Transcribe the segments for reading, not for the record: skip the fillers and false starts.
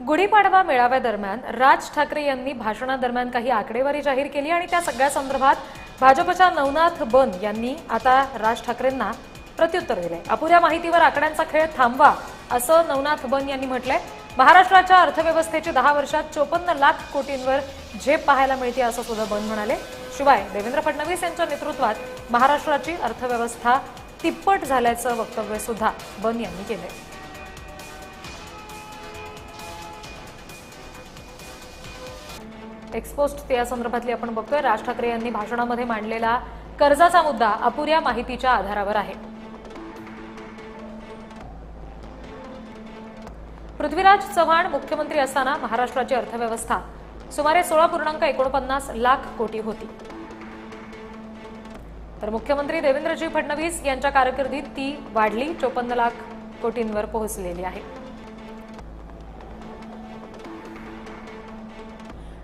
गुढीपाडवा मेळाव्यादरम्यान राज ठाकरे यांनी भाषणादरम्यान काही आकडेवारी जाहीर केली आणि त्या सगळ्या संदर्भात भाजपच्या नवनाथ बन यांनी आता राज ठाकरेंना प्रत्युत्तर दिले। अपुऱ्या माहितीवर आकड्यांचा खेळ थांबवा असं नवनाथ बन यांनी म्हटलंय। महाराष्ट्राच्या अर्थव्यवस्थेची 10 वर्षात 54 लाख कोटींवर झेप पाहायला मिळते असं सुद्धा बन म्हणाले। शिवाय देवेंद्र फडणवीस यांच्या नेतृत्वात महाराष्ट्राची अर्थव्यवस्था तिप्पट झाल्याचं वक्तव्य सुद्धा बन यांनी केलंय। एक्सपोस्ट या संदर्भातली आपण बघतोय। राज ठाकरे यांनी भाषणामध्ये मांडलेला कर्जाचा मुद्दा अपुऱ्या माहितीच्या आधारावर आहे। पृथ्वीराज चव्हाण मुख्यमंत्री असताना महाराष्ट्राची अर्थव्यवस्था सुमारे 16.49 लाख कोटी होती, तर मुख्यमंत्री देवेंद्रजी फडणवीस यांच्या कारकिर्दीत ती वाढली 54 लाख कोटींवर पोहोचलेली आहे।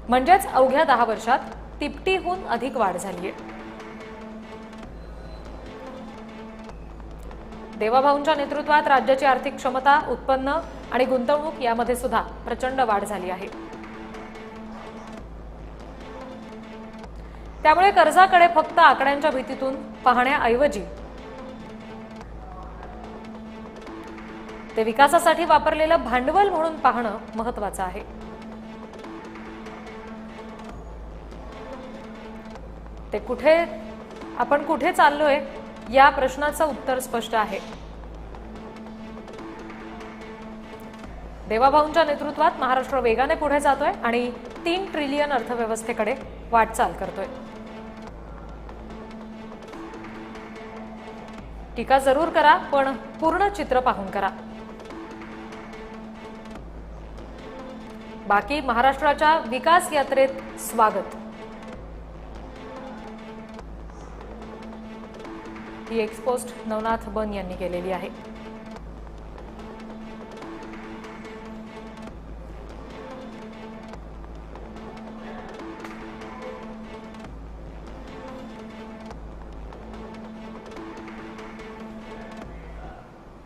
म्हणजेच अवघ्या 10 वर्षात तिपटीहून अधिक वाढ झाली आहे। देवाभाऊंच्या नेतृत्वात राज्याची आर्थिक क्षमता, उत्पन्न आणि गुंतवणूक यामध्ये सुद्धा प्रचंड वाढ झाली आहे। त्यामुळे कर्जाकडे फक्त आकड्यांच्या भीतीतून पाहण्याऐवजी ते विकासासाठी वापरलेलं भांडवल म्हणून पाहणं महत्त्वाचं आहे। ते आपण कुठे चाललोय या प्रश्नाचं उत्तर स्पष्ट आहे। देवाभाऊंच्या नेतृत्वात महाराष्ट्र वेगाने पुढे जातोय आणि 3 ट्रिलियन अर्थव्यवस्थेकडे वाटचाल करतोय। टीका जरूर करा, पण पूर्ण चित्र पाहून करा। बाकी महाराष्ट्राच्या विकास यात्रेत स्वागत। ही एक्सपोस्ट नवनाथ बन यांनी केलेली आहे।